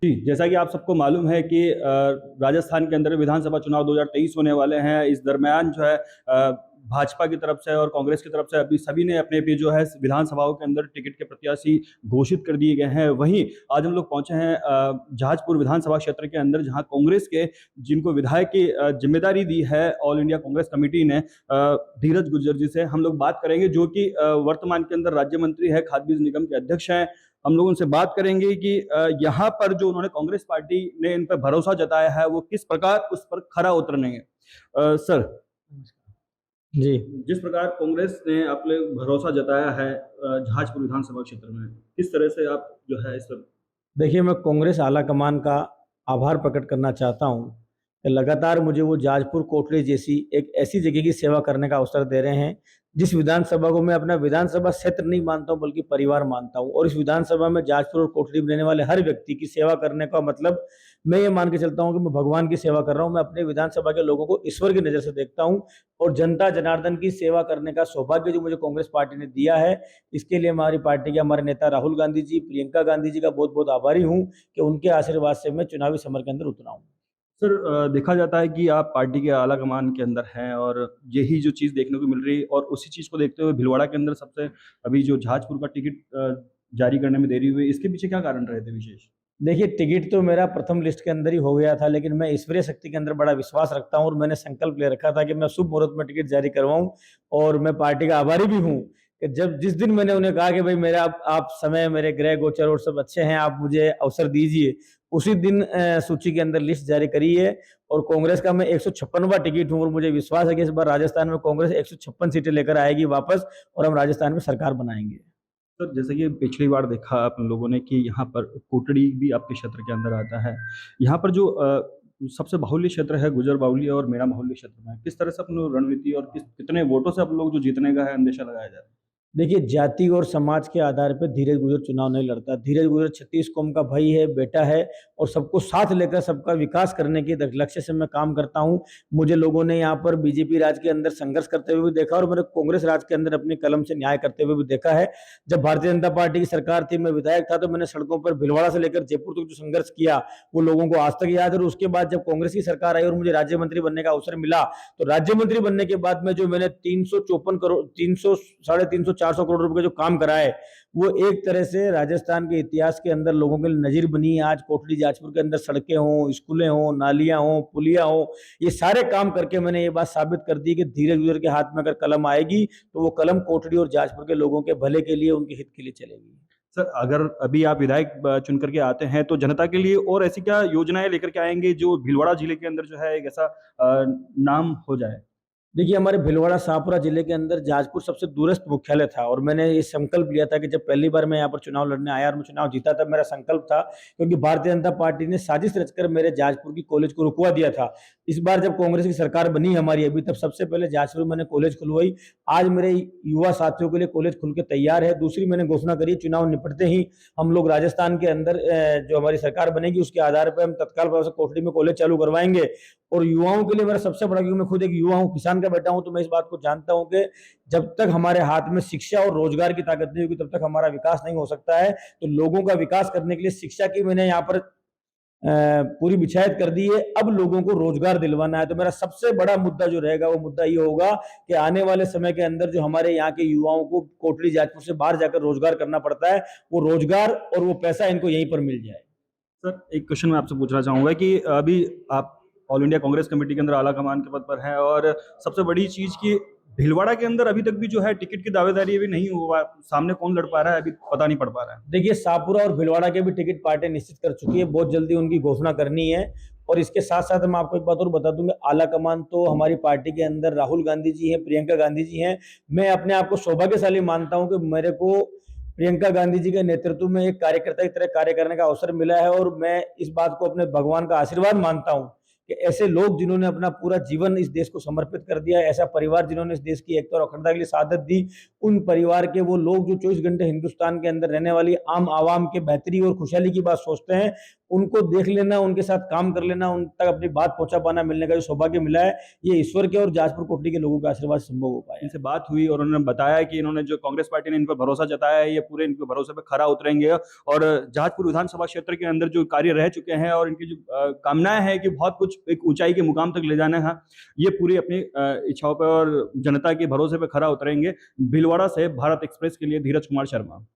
जी, जैसा कि आप सबको मालूम है कि राजस्थान के अंदर विधानसभा चुनाव 2023 होने वाले हैं। इस दरमियान जो है भाजपा की तरफ से और कांग्रेस की तरफ से अभी सभी ने अपने जो है विधानसभाओं के अंदर टिकट के प्रत्याशी घोषित कर दिए गए हैं। वहीं आज हम लोग पहुँचे हैं जहाजपुर विधानसभा क्षेत्र के अंदर, जहाँ कांग्रेस के जिनको विधायक की ज़िम्मेदारी दी है ऑल इंडिया कांग्रेस कमेटी ने, धीरज गुर्जर जी से हम लोग बात करेंगे, जो कि वर्तमान के अंदर राज्य मंत्री है, खाद्य बीज निगम के अध्यक्ष हैं। हम लोग उनसे बात करेंगे कि यहाँ पर जो उन्होंने कांग्रेस पार्टी ने इन पर भरोसा जताया है, वो किस प्रकार उस पर खरा उतरेंगे। सर, जी। जिस प्रकार कांग्रेस ने आप पे भरोसा जताया है जहाजपुर विधानसभा क्षेत्र में, किस तरह से आप जो है इस पर। देखिए, मैं कांग्रेस आलाकमान का आभार प्रकट करना चाहता हूँ कि लगातार मुझे वो जाजपुर कोटली जैसी एक ऐसी जगह की सेवा करने का अवसर दे रहे हैं, जिस विधानसभा को मैं अपना विधानसभा क्षेत्र नहीं मानता हूँ बल्कि परिवार मानता हूँ। और इस विधानसभा में जाजपुर और कोटली में रहने वाले हर व्यक्ति की सेवा करने का मतलब मैं ये मान के चलता हूँ कि मैं भगवान की सेवा कर रहा हूँ। मैं अपने विधानसभा के लोगों को ईश्वर की नज़र से देखता हूँ और जनता जनार्दन की सेवा करने का सौभाग्य जो मुझे कांग्रेस पार्टी ने दिया है, इसके लिए हमारी पार्टी के हमारे नेता राहुल गांधी जी, प्रियंका गांधी जी का बहुत-बहुत आभारी हूँ कि उनके आशीर्वाद से मैं चुनावी समर के अंदर उतरा हूँ। सर, देखा जाता है कि आप पार्टी के आला कमान के अंदर हैं और यही जो चीज़ देखने को मिल रही है, और उसी चीज़ को देखते हुए भीलवाड़ा के अंदर सबसे अभी जो जहाजपुर का टिकट जारी करने में देरी हुई, इसके पीछे क्या कारण रहे थे विशेष? देखिए, टिकट तो मेरा प्रथम लिस्ट के अंदर ही हो गया था, लेकिन मैं ईश्वरीय शक्ति के अंदर बड़ा विश्वास रखता हूँ और मैंने संकल्प ले रखा था कि मैं शुभ मुहूर्त में टिकट जारी करवाऊँ। और मैं पार्टी का आभारी भी हूँ कि जब जिस दिन मैंने उन्हें कहा कि भाई मेरा आप समय, मेरे ग्रह गोचर और सब अच्छे हैं, आप मुझे अवसर दीजिए, उसी दिन सूची के अंदर लिस्ट जारी करी है। और कांग्रेस का मैं 156वां टिकट हूँ और मुझे विश्वास है कि इस बार राजस्थान में कांग्रेस 156 सीटें लेकर आएगी वापस और हम राजस्थान में सरकार बनाएँगे। सर, जैसे कि पिछली बार देखा अपन लोगों ने कि यहाँ पर कोटड़ी भी आपके क्षेत्र के अंदर आता है। यहाँ पर जो सबसे बाहुल्य क्षेत्र है गुर्जर बाहुल्य और मेरा बाहुल्य क्षेत्र में, किस तरह से अपनी रणनीति और कितने वोटों से आप लोग जो जीतने का है अंदेशा लगाया जा रहा है? देखिए, जाति और समाज के आधार पे धीरज गुर्जर चुनाव नहीं लड़ता। धीरज गुर्जर 36 कौम का भाई है, बेटा है और सबको साथ लेकर सबका विकास करने के लक्ष्य से मैं काम करता हूँ। मुझे लोगों ने यहाँ पर बीजेपी राज के अंदर संघर्ष करते हुए भी देखा और मैंने कांग्रेस राज के अंदर अपनी कलम से न्याय करते हुए भी देखा है। जब भारतीय जनता पार्टी की सरकार थी, मैं विधायक था, तो मैंने सड़कों पर भीलवाड़ा से लेकर जयपुर तक जो संघर्ष किया, वो लोगों को आज तक याद है। और उसके बाद जब कांग्रेस की सरकार आई और मुझे राज्य मंत्री बनने का अवसर मिला, तो राज्य मंत्री बनने के बाद में जो मैंने 354 करोड़ 300 साढ़े 300 400 करोड़ रुपए का जो काम कराए, वो एक तरह से राजस्थान के इतिहास के अंदर लोगों के लिए नज़ीर बनी है। आज कोटली जाजपुर के अंदर सड़कें हों, स्कूलें हों, नालियाँ हों, पुलिया हों, ये सारे काम करके मैंने ये बात साबित कर दी कि धीरज गुर्जर के हाथ में अगर कलम आएगी, तो वो कलम कोटली और जाजपुर के लोगों के भले के लिए, उनके हित के लिए चलेगी। सर, अगर अभी आप विधायक चुन करके आते हैं, तो जनता के लिए और ऐसी क्या योजनाएँ लेकर के आएँगे जो भीलवाड़ा जिले के अंदर जो है एक ऐसा नाम हो जाए? देखिए, हमारे भीलवाड़ा शाहपुरा जिले के अंदर जाजपुर सबसे दूरस्थ मुख्यालय था और मैंने ये संकल्प लिया था कि जब पहली बार मैं यहाँ पर चुनाव लड़ने आया और मैं चुनाव जीता, तब मेरा संकल्प था, क्योंकि भारतीय जनता पार्टी ने साजिश रचकर मेरे जाजपुर की कॉलेज को रुकवा दिया था। इस बार जब कांग्रेस की सरकार बनी हमारी अभी, तब सबसे पहले जाजपुर में मैंने कॉलेज खुलवाई। आज मेरे युवा साथियों के लिए कॉलेज खुल के तैयार है। दूसरी मैंने घोषणा करी, चुनाव निपटते ही हम लोग राजस्थान के अंदर जो हमारी सरकार बनेगी, उसके आधार पर हम तत्काल प्रभाव से कोटड़ी में कॉलेज चालू करवाएंगे। और युवाओं के लिए मेरा सबसे बड़ा, क्योंकि मैं खुद एक युवा हूँ, किसान का बेटा हूँ, तो मैं इस बात को जानता हूँ कि जब तक हमारे हाथ में शिक्षा और रोजगार की ताकत नहीं होगी, तब तक हमारा विकास नहीं हो सकता है। तो लोगों का विकास करने के लिए शिक्षा की मैंने यहाँ पर पूरी बिछायत कर दी है। अब लोगों को रोजगार दिलवाना है। तो मेरा सबसे बड़ा मुद्दा जो रहेगा, वो मुद्दा ये होगा कि आने वाले समय के अंदर जो हमारे यहाँ के युवाओं को कोटली जाजपुर से बाहर जाकर रोजगार करना पड़ता है, वो रोजगार और वो पैसा इनको यहीं पर मिल जाए। सर, एक क्वेश्चन मैं आपसे पूछना चाहूँगा कि अभी आप ऑल इंडिया कांग्रेस कमेटी के अंदर आला कमान के पद पर हैं, और सबसे बड़ी चीज़ कि भीलवाड़ा के अंदर अभी तक भी जो है टिकट की दावेदारी अभी नहीं हुआ, सामने कौन लड़ पा रहा है अभी पता नहीं पड़ पा रहा है। देखिए, शाहपुरा और भीलवाड़ा के भी टिकट पार्टी निश्चित कर चुकी है, बहुत जल्दी उनकी घोषणा करनी है। और इसके साथ-साथ मैं आपको एक बात और बता दूँ, आला कमान तो हमारी पार्टी के अंदर राहुल गांधी जी हैं, प्रियंका गांधी जी हैं। मैं अपने आप को सौभाग्यशाली मानता हूँ कि मेरे को प्रियंका गांधी जी के नेतृत्व में एक कार्यकर्ता की तरह कार्य करने का अवसर मिला है और मैं इस बात को अपने भगवान का आशीर्वाद मानता हूँ कि ऐसे लोग जिन्होंने अपना पूरा जीवन इस देश को समर्पित कर दिया है, ऐसा परिवार जिन्होंने इस देश की एकता और अखंडता के लिए शहादत दी, उन परिवार के वो लोग जो 24 घंटे हिंदुस्तान के अंदर रहने वाली आम आवाम के बेहतरी और खुशहाली की बात सोचते हैं, उनको देख लेना, उनके साथ काम कर लेना, उन तक अपनी बात पहुँचा पाना, मिलने का जो सौभाग्य मिला है, ये ईश्वर के और जाजपुर कोटली के लोगों के आशीर्वाद से संभव हो पाया है। इनसे बात हुई और उन्होंने बताया कि इन्होंने जो कांग्रेस पार्टी ने इन पर भरोसा जताया है, ये पूरे इनके भरोसे पे खरा उतरेंगे और जहाजपुर विधानसभा क्षेत्र के अंदर जो कार्य रह चुके हैं और इनकी जो कामनाएं हैं कि बहुत कुछ एक ऊंचाई के मुकाम तक ले जाना है, ये पूरी अपनी इच्छाओं पे और जनता के भरोसे पे खरा उतरेंगे। भीलवाड़ा से भारत एक्सप्रेस के लिए धीरज कुमार शर्मा।